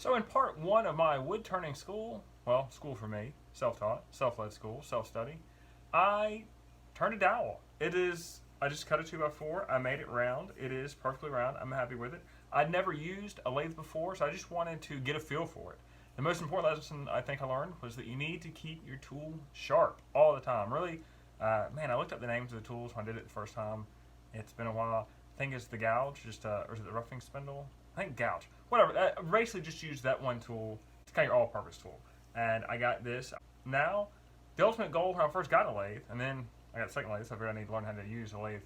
So in part one of my wood turning school, well, school for me, self-taught, self-led school, self-study, I turned a dowel. I just cut a 2x4, I made it round, it is perfectly round, I'm happy with it. I'd never used a lathe before, so I just wanted to get a feel for it. The most important lesson I think I learned was that you need to keep your tool sharp all the time. Really, man, I looked up the names of the tools when I did it the first time. It's been a while. I think it's the gouge, or is it the roughing spindle? I think gouge. Whatever. Basically, just use that one tool. It's kind of your all-purpose tool. And I got this. Now, the ultimate goal when I first got a lathe, and then I got a second lathe, so I figured I need to learn how to use a lathe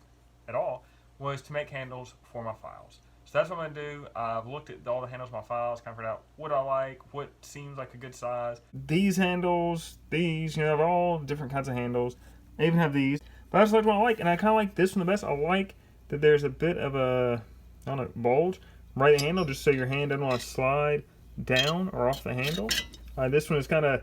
at all, was to make handles for my files. So that's what I'm going to do. I've looked at all the handles of my files, kind of figured out what I like, what seems like a good size. These handles, they're all different kinds of handles. I even have these. But I just like what I like, and I kind of like this one the best. I like that there's a bit of a, I don't know, bulge right at the handle, just so your hand doesn't want to slide down or off the handle. This one is kind of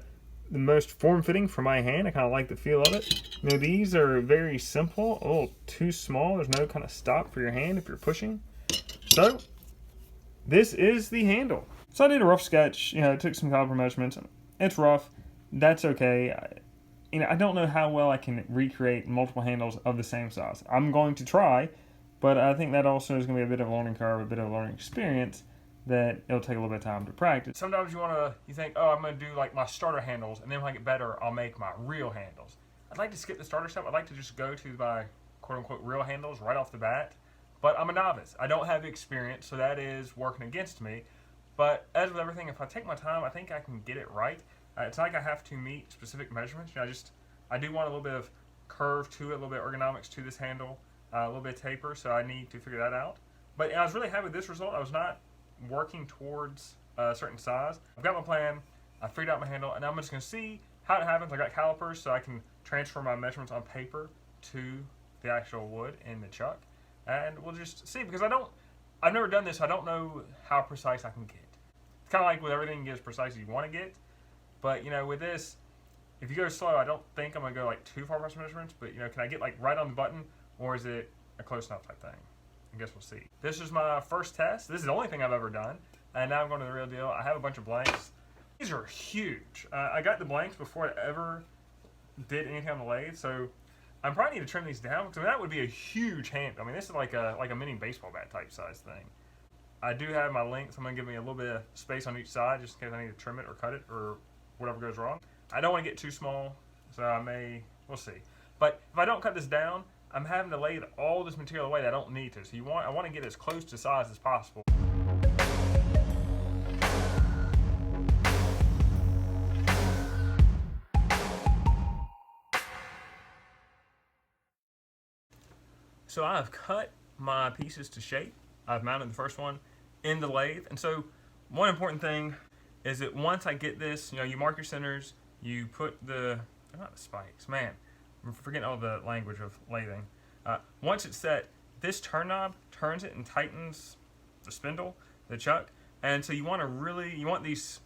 the most form-fitting for my hand. I kind of like the feel of it. These are very simple, a little too small. There's no kind of stop for your hand if you're pushing. So, this is the handle. So I did a rough sketch, I took some caliper measurements. It's rough, that's okay. I don't know how well I can recreate multiple handles of the same size. I'm going to try, but I think that also is going to be a bit of a learning curve, a bit of a learning experience that it'll take a little bit of time to practice. Sometimes you think, oh, I'm going to do like my starter handles, and then when I get better, I'll make my real handles. I'd like to skip the starter step. I'd like to just go to my quote-unquote real handles right off the bat. But I'm a novice. I don't have experience, so that is working against me. But as with everything, if I take my time, I think I can get it right. It's not like I have to meet specific measurements. I do want a little bit of curve to it, a little bit of ergonomics to this handle, a little bit of taper, so I need to figure that out. But I was really happy with this result. I was not working towards a certain size. I've got my plan, I figured out my handle, and now I'm just going to see how it happens. I got calipers, so I can transfer my measurements on paper to the actual wood in the chuck. And we'll just see, because I've never done this, so I don't know how precise I can get. It's kind of like with everything, you get as precise as you want to get. But, with this, if you go slow, I don't think I'm going to go like too far past measurements, but, can I get like right on the button, or is it a close enough type thing? I guess we'll see. This is my first test. This is the only thing I've ever done. And now I'm going to the real deal. I have a bunch of blanks. These are huge. I got the blanks before I ever did anything on the lathe, so I probably need to trim these down, because that would be a huge hand. This is like a mini baseball bat type size thing. I do have my length. I'm going to give me a little bit of space on each side, just in case I need to trim it or cut it or whatever goes wrong. I don't want to get too small, so we'll see. But if I don't cut this down, I'm having to lathe all this material away that I don't need to. So I want to get as close to size as possible. So I've cut my pieces to shape. I've mounted the first one in the lathe. And so one important thing is that once I get this, you mark your centers, you put they're not the spikes, man, I'm forgetting all the language of lathing. Once it's set, this turn knob turns it and tightens the spindle, the chuck. And so you want these,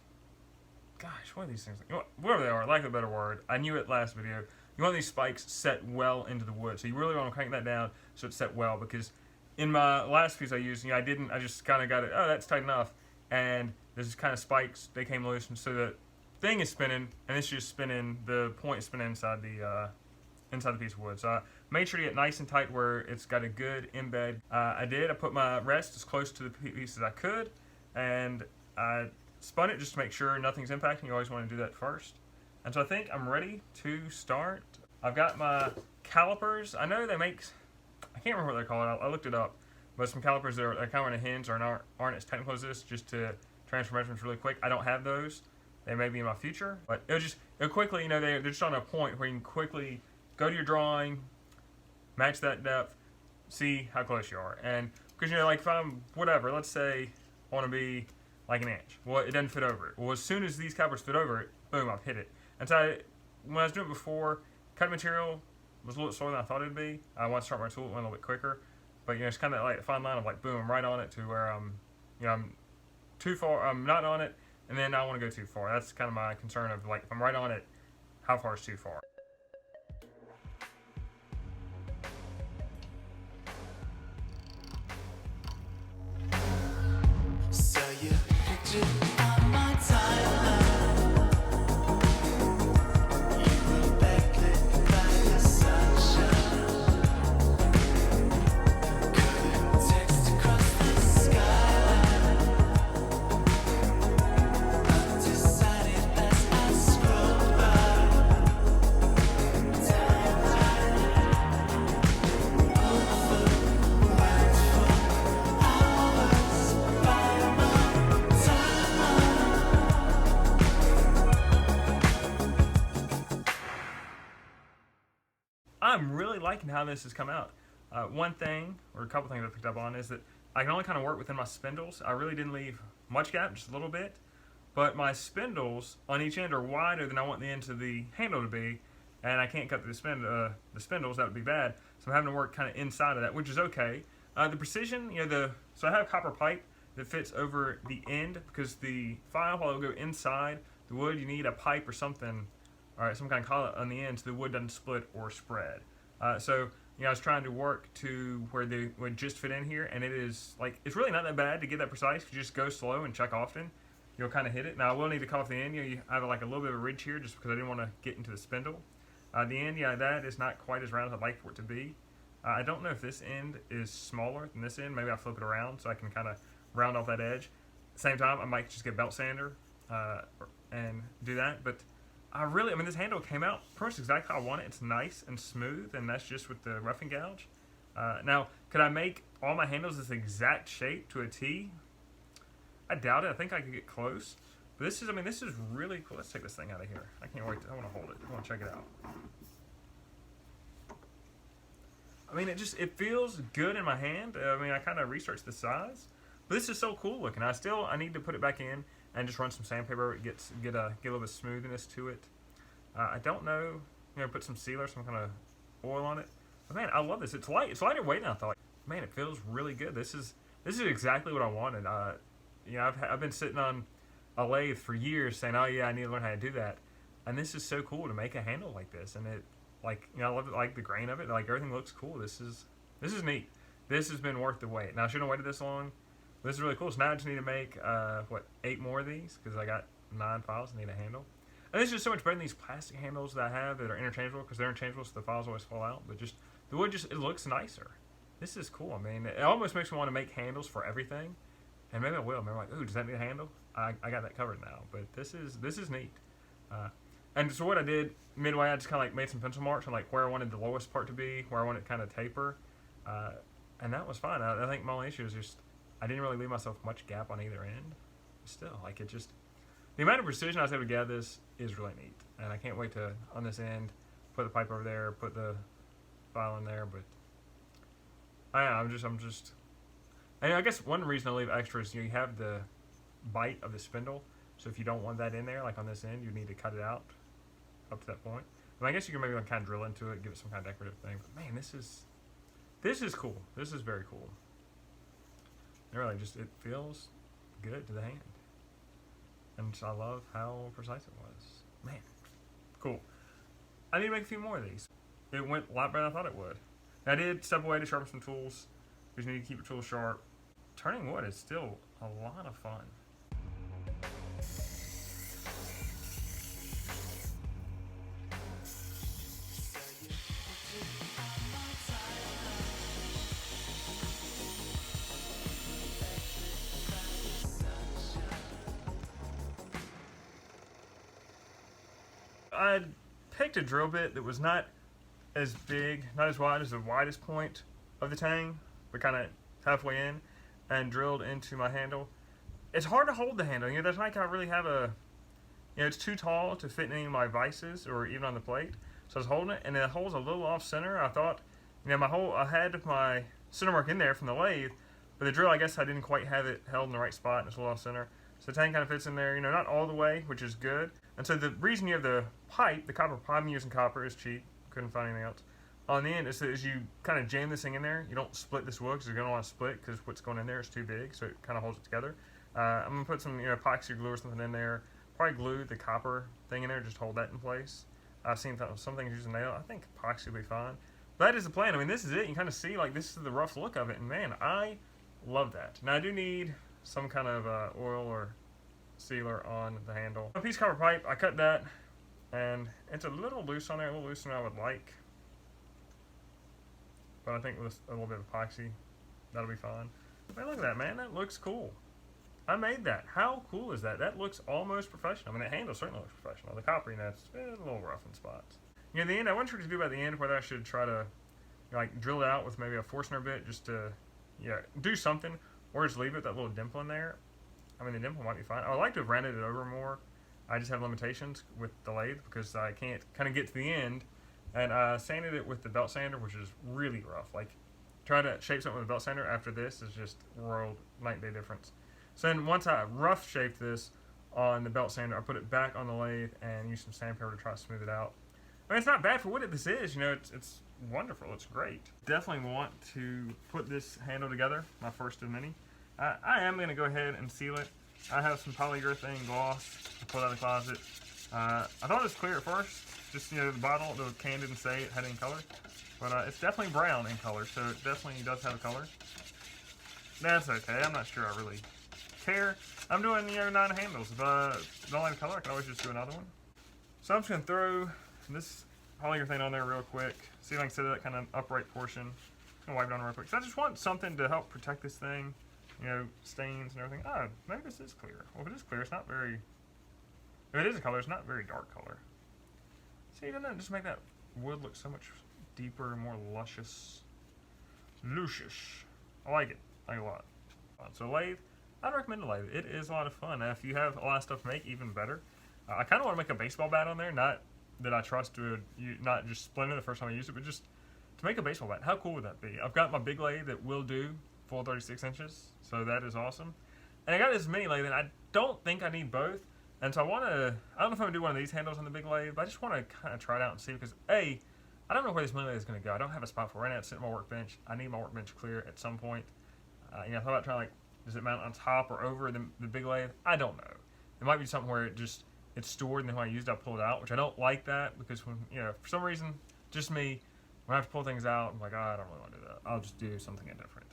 gosh, what are these things? Whatever they are, lack of a better word. I knew it last video. You want these spikes set well into the wood. So you really want to crank that down so it's set well, because in my last piece I used, I just kind of got it, oh, that's tight enough. And there's kind of spikes, they came loose, and so the thing is spinning, and it's just spinning, the point is spinning inside the piece of wood. So I made sure to get nice and tight where it's got a good embed. I put my rest as close to the piece as I could, and I spun it just to make sure nothing's impacting. You always want to do that first. And so I think I'm ready to start. I've got my calipers. I know they make, I can't remember what they're called. I looked it up. But some calipers that are kind of on a hinge or aren't as technical as this, just to transfer measurements really quick. I don't have those. They may be in my future. But it'll quickly, they're just on a point where you can quickly go to your drawing, match that depth, see how close you are. And because, like if I'm, whatever, let's say I want to be like an inch. Well, it doesn't fit over it. Well, as soon as these calipers fit over it, boom, I've hit it. And so when I was doing it before, cutting material was a little slower than I thought it'd be. I want to start my tool, it went a little bit quicker. But it's kind of like a fine line of like, boom, I'm right on it to where I'm too far, I'm not on it, and then I don't want to go too far. That's kind of my concern of like, if I'm right on it, how far is too far? Saw your picture really liking how this has come out. One thing, or a couple things I picked up on, is that I can only kind of work within my spindles. I really didn't leave much gap, just a little bit. But my spindles on each end are wider than I want the end of the handle to be, and I can't cut the spindles. That would be bad. So I'm having to work kind of inside of that, which is okay. The precision, so I have copper pipe that fits over the end, because the file, while it'll go inside the wood, you need a pipe or something, all right, some kind of collet on the end, so the wood doesn't split or spread. So I was trying to work to where they would just fit in here, and it's really not that bad to get that precise. If you just go slow and check often, you'll kind of hit it. Now I will need to cut off the end. You have like a little bit of a ridge here, just because I didn't want to get into the spindle. The end, that is not quite as round as I'd like for it to be. I don't know if this end is smaller than this end. Maybe I'll flip it around so I can kind of round off that edge. At the same time, I might just get a belt sander and do that. But this handle came out pretty much exactly how I want it. It's nice and smooth, and that's just with the roughing gouge. Now, could I make all my handles this exact shape to a T? I doubt it. I think I could get close. But this is really cool. Let's take this thing out of here. I can't wait. I want to hold it. I want to check it out. It feels good in my hand. I kind of researched the size. But this is so cool looking. I need to put it back in and just run some sandpaper. Get a little bit of smoothness to it. I don't know. Put some sealer, some kind of oil on it. But man, I love this. It's light. It's lighter weight than I thought. Man, it feels really good. This is exactly what I wanted. I've been sitting on a lathe for years saying, oh yeah, I need to learn how to do that. And this is so cool to make a handle like this. And it, I love it, like the grain of it. Like everything looks cool. This is neat. This has been worth the wait. Now I shouldn't have waited this long. But this is really cool. So now I just need to make 8 more of these, because I got 9 files. I need a handle. And this is so much better than these plastic handles that I have that are interchangeable, because they're interchangeable, so the files always fall out. But just the wood, it looks nicer. This is cool. It almost makes me want to make handles for everything. And maybe I will. Maybe I'm like, ooh, does that need a handle? I got that covered now. But this is neat. And so what I did midway, I just kind of made some pencil marks on where I wanted the lowest part to be, where I wanted it kind of taper, and that was fine. I think my only issue is just I didn't really leave myself much gap on either end. Still, the amount of precision I was able to get this is really neat, and I can't wait to on this end put the pipe over there, put the file in there. But I'm just. And I guess one reason I leave extra is you have the bite of the spindle, so if you don't want that in there, like on this end, you need to cut it out up to that point. And I guess you can maybe kind of drill into it, give it some kind of decorative thing. But man, this is cool. This is very cool. And really, it feels good to the hand, and I love how precise it was. Man, cool. I need to make a few more of these. It went a lot better than I thought it would. I did step away to sharpen some tools. You just need to keep your tools sharp. Turning wood is still a lot of fun. I picked a drill bit that was not as big, not as wide as the widest point of the tang, but kind of halfway in, and drilled into my handle. It's hard to hold the handle. There's not I really have it's too tall to fit in any of my vices or even on the plate. So I was holding it, and the hole's a little off center. I thought, I had my center mark in there from the lathe, but the drill, I guess I didn't quite have it held in the right spot, and it's a little off center. So the tang kind of fits in there, not all the way, which is good. And so the reason you have the pipe, the copper pipe, I'm using copper, is cheap. Couldn't find anything else. On the end, is that as you kind of jam this thing in there, you don't split this wood, because you're going to want to split, because what's going in there is too big, so it kind of holds it together. I'm going to put some epoxy glue or something in there. Probably glue the copper thing in there, just hold that in place. I've seen some things using nail. I think epoxy will be fine. That is the plan. This is it. You can kind of see, this is the rough look of it, and man, I love that. Now, I do need some kind of oil or sealer on the handle. A piece of copper pipe, I cut that, and it's a little loose on there, a little looser than I would like. But I think with a little bit of epoxy, that'll be fine. Man, look at that, man. That looks cool. I made that. How cool is that? That looks almost professional. The handle certainly looks professional. The copperiness, a little rough in spots. In the end, I wasn't sure what to do by the end, whether I should try to drill it out with maybe a Forstner bit just to do something, or just leave it, that little dimple in there. The dimple might be fine. I would like to have rounded it over more. I just have limitations with the lathe, because I can't kind of get to the end and I sanded it with the belt sander, which is really rough. Like, trying to shape something with a belt sander after this is just world night day difference. So then once I rough shaped this on the belt sander, I put it back on the lathe and used some sandpaper to try to smooth it out. I mean, it's not bad for what this is. You know, it's wonderful. It's great. Definitely want to put this handle together, my first of many. I am going to go ahead and seal it. I have some polyurethane gloss to pull out of the closet. I thought it was clear at first. Just, you know, the bottle, the can didn't say it had any color. But it's definitely brown in color, so it definitely does have a color. That's okay. I'm not sure I really care. I'm doing, you know, 9 handles. If I don't like the color, I can always just do another one. So I'm just going to throw this polyurethane on there real quick. See if I can set that kind of upright portion. I'm going to wipe it on real quick. So I just want something to help protect this thing. You know, stains and everything. Oh, maybe this is clear. Well, if it is clear, it's not very... If it is a color, it's not very dark color. See, even then, just make that wood look so much deeper and more luscious. Lucious. I like it. I like it a lot. So lathe, I'd recommend a lathe. It is a lot of fun. Now, if you have a lot of stuff to make, even better. I kind of want to make a baseball bat on there. Not that I trust to not just splinter the first time I use it, but just to make a baseball bat. How cool would that be? I've got my big lathe that will do full 36 inches, so that is awesome. And I got this mini lathe, and I don't think I need both. And so I don't know if I'm going to do one of these handles on the big lathe, but I just want to kind of try it out and see, because A, I don't know where this mini lathe is going to go. I don't have a spot for it right now. It's sitting on my workbench. I need my workbench clear at some point. You know, I thought about trying, like, does it mount on top or over the big lathe? I don't know. It might be something where it's stored, and then when I use it, I pull it out, which I don't like that, because when, you know, for some reason, just me, when I have to pull things out, I'm like, oh, I don't really want to do that. I'll just do something different.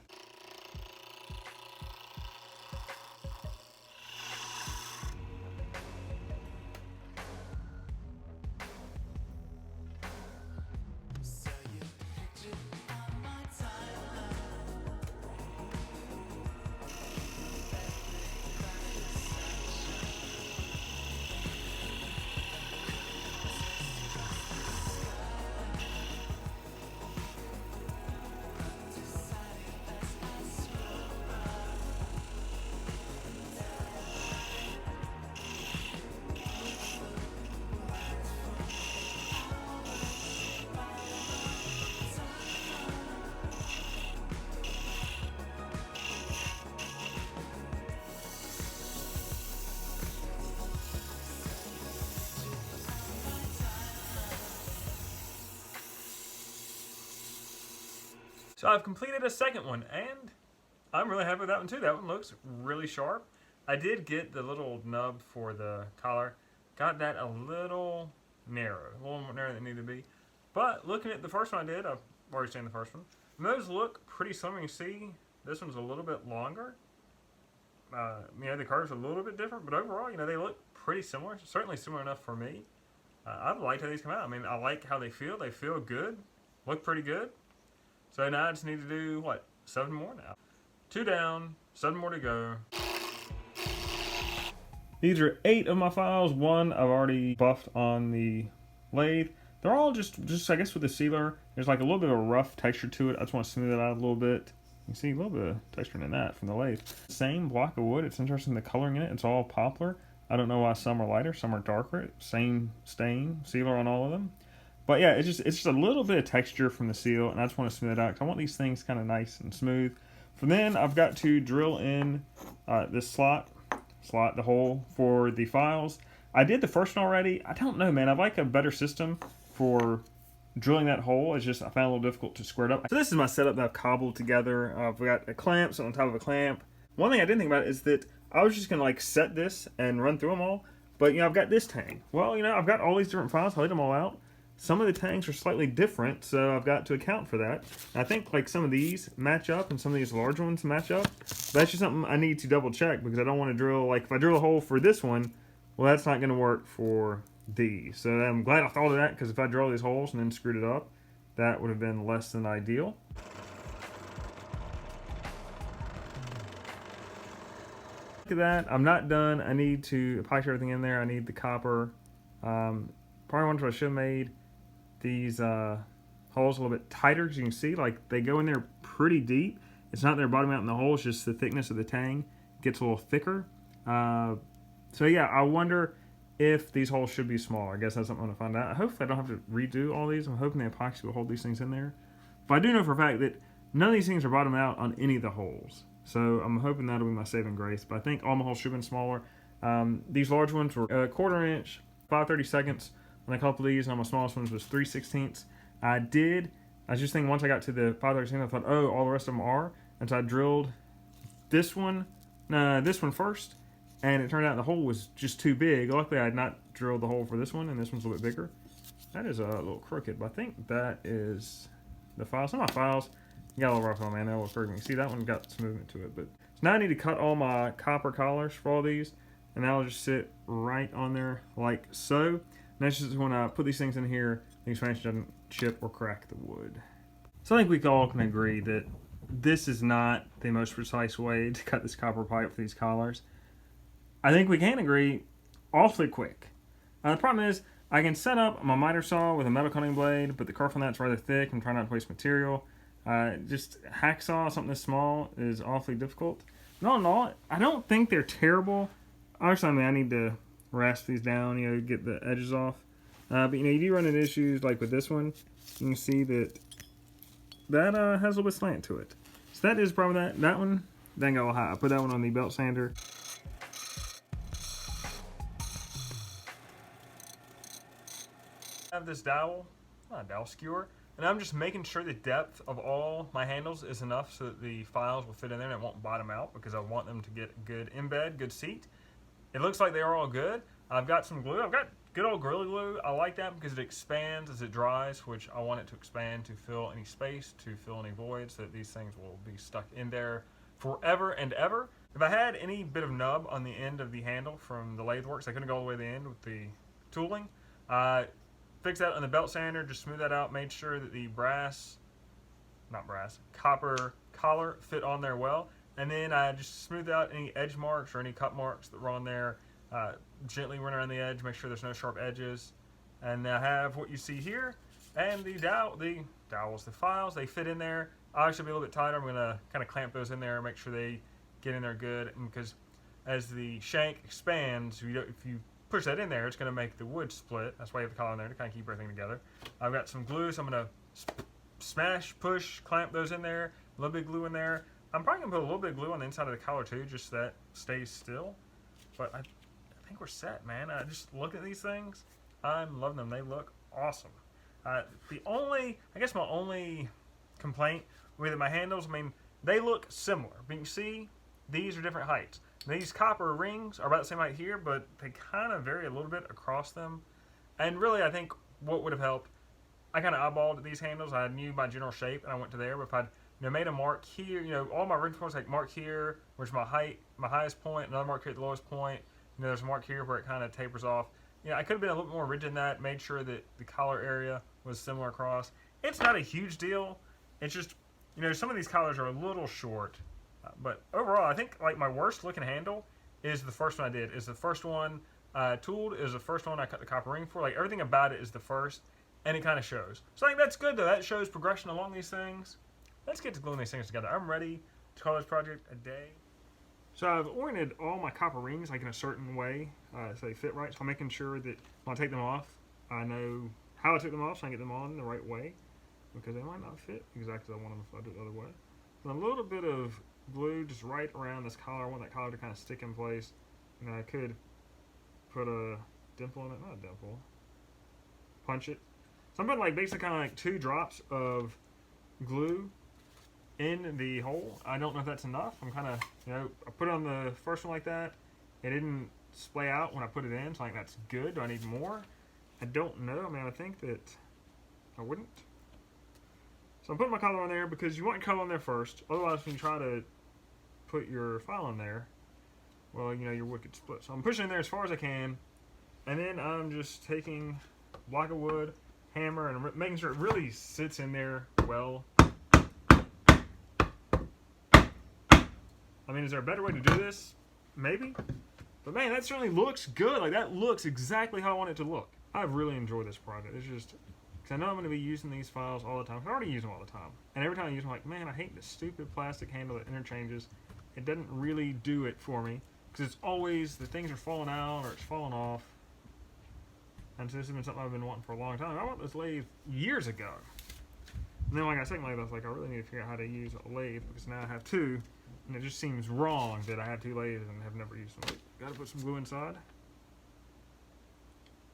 So I've completed a second one, and I'm really happy with that one too. That one looks really sharp. I did get the little nub for the collar. Got that a little narrow, a little more narrow than it needed to be. But looking at the first one I did, I've already seen the first one. And those look pretty similar. You see, this one's a little bit longer. You know, the curve's a little bit different, but overall, you know, they look pretty similar. Certainly similar enough for me. I've liked how these come out. I mean, I like how they feel. They feel good. Look pretty good. So now I just need to do, what, 7 more now? 2 down, 7 more to go. These are 8 of my files. 1 I've already buffed on the lathe. They're all just I guess with the sealer, there's like a little bit of a rough texture to it. I just want to smooth it out a little bit. You can see a little bit of texture in that from the lathe. Same block of wood. It's interesting the coloring in it. It's all poplar. I don't know why some are lighter, some are darker. Same stain, sealer on all of them. But yeah, it's just a little bit of texture from the seal, and I just want to smooth it out because I want these things kind of nice and smooth. From then, I've got to drill in this slot the hole for the files. I did the first one already. I don't know, man. I'd like a better system for drilling that hole. It's just I found it a little difficult to square it up. So this is my setup that I've cobbled together. I've got a clamp, so on top of a clamp. One thing I didn't think about is that I was just gonna like set this and run through them all. But you know, I've got this tang. Well, you know, I've got all these different files. I laid them all out. Some of the tangs are slightly different, so I've got to account for that. I think like some of these match up and some of these large ones match up. That's just something I need to double check because I don't want to drill, like if I drill a hole for this one, well that's not going to work for these. So I'm glad I thought of that because if I drill these holes and then screwed it up, that would have been less than ideal. Look at that, I'm not done. I need to epoxy everything in there. I need the copper. Probably wonder if I should have made these holes a little bit tighter because you can see like they go in there pretty deep. It's not their bottom out in the hole, it's just the thickness of the tang gets a little thicker. So yeah, I wonder if these holes should be smaller. I guess that's something I'm going to find out. Hopefully I don't have to redo all these. I'm hoping the epoxy will hold these things in there. But I do know for a fact that none of these things are bottomed out on any of the holes. So I'm hoping that'll be my saving grace. But I think all my holes should have been smaller. These large ones were a 1/4 inch, 5/32 on a couple of these, and on my smallest ones was 3/16. I was just thinking once I got to the 5/32, I thought, oh, all the rest of them are. And so I drilled this one first, and it turned out the hole was just too big. Luckily, I had not drilled the hole for this one, and this one's a little bit bigger. That is a little crooked, but I think that is the file. Some of my files got a little rough on, man. They're a little crooked. You see, that one got some movement to it. But so now I need to cut all my copper collars for all these, and that'll just sit right on there like so. And that's just when I put these things in here, the expansion doesn't chip or crack the wood. So I think we all can agree that this is not the most precise way to cut this copper pipe for these collars. I think we can agree awfully quick. The problem is I can set up my miter saw with a metal cutting blade, but the kerf on that's rather thick. I'm trying not to waste material. Just hacksaw, something this small, is awfully difficult. No, I don't think they're terrible. Obviously, I mean, I need to rasp these down, get the edges off. But you do run into issues like with this one. You can see that has a little bit of slant to it. So that is probably that one didn't go high. I put that one on the belt sander. I have this dowel, not a dowel skewer, and I'm just making sure the depth of all my handles is enough so that the files will fit in there and it won't bottom out, because I want them to get good embed, good seat. It looks like they are all good. I've got some glue. I've got good old Gorilla Glue. I like that because it expands as it dries, which I want it to expand to fill any space, to fill any voids, so that these things will be stuck in there forever and ever. If I had any bit of nub on the end of the handle from the lathe works, I couldn't go all the way to the end with the tooling. Fix that on the belt sander, just smooth that out, made sure that the copper collar fit on there well, and then I just smoothed out any edge marks or any cut marks that were on there. Gently run around the edge, make sure there's no sharp edges, and I have what you see here, and the dowels, the files, they fit in there. I should be a little bit tighter. I'm going to kind of clamp those in there, make sure they get in there good, because as the shank expands, if you push that in there, it's going to make the wood split. That's why you have the collar in there, to kind of keep everything together. I've got some glue, so I'm going to smash, push, clamp those in there, a little bit of glue in there. I'm probably going to put a little bit of glue on the inside of the collar too, just so that stays still. But I think we're set, man. I just look at these things. I'm loving them. They look awesome. I guess my only complaint with my handles, I mean, they look similar. But you can see these are different heights. These copper rings are about the same height here, but they kind of vary a little bit across them. And really, I think what would have helped, I kind of eyeballed these handles. I knew my general shape, and I went to there. But if I'd made a mark here, all my ring points, like mark here, which is my highest point, another mark here at the lowest point. There's a mark here where it kind of tapers off. I could have been a little more rigid than that, made sure that the collar area was similar across. It's not a huge deal. It's just, some of these collars are a little short. But overall, I think like my worst looking handle is the first one I did. Is the first one tooled, is the first one I cut the copper ring for. Like everything about it is the first, and it kind of shows. So I think that's good though. That shows progression along these things. Let's get to gluing these things together. I'm ready to call this project a day. So I've oriented all my copper rings like in a certain way so they fit right. So I'm making sure that when I take them off, I know how I took them off so I can get them on the right way, because they might not fit exactly as I want them if I do it the other way. And a little bit of glue just right around this collar. I want that collar to kind of stick in place. And I could put a dimple in it, not a dimple, punch it. So I'm putting basically kind of like 2 drops of glue in the hole. I don't know if that's enough. I'm kind of, I put it on the first one like that. It didn't splay out when I put it in, so I think that's good. Do I need more? I don't know. I mean, I think that I wouldn't. So I'm putting my collar on there because you want your collar on there first. Otherwise, when you try to put your file in there, well, your wood could split. So I'm pushing in there as far as I can, and then I'm just taking a block of wood, hammer, and making sure it really sits in there well. I mean, is there a better way to do this? Maybe. But man, that certainly looks good. Like, that looks exactly how I want it to look. I've really enjoyed this project. It's just, because I know I'm going to be using these files all the time. I already use them all the time. And every time I use them, I'm like, man, I hate this stupid plastic handle that interchanges. It doesn't really do it for me. Because it's always, the things are falling out or it's falling off. And so this has been something I've been wanting for a long time. I bought this lathe years ago. And then when I got a second lathe, I was like, I really need to figure out how to use a lathe because now I have two. And it just seems wrong that I have two lathes and have never used them. Got to put some glue inside.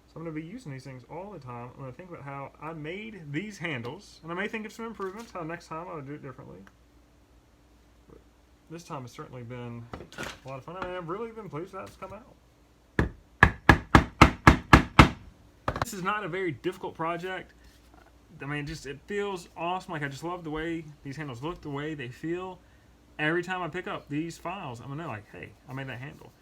So I'm going to be using these things all the time. I'm going to think about how I made these handles. And I may think of some improvements, how next time I would do it differently. But this time has certainly been a lot of fun. I mean, I've really been pleased with how it's come out. This is not a very difficult project. I mean, it feels awesome. Like, I just love the way these handles look, the way they feel. Every time I pick up these files, I'm gonna know, like, hey, I made that handle.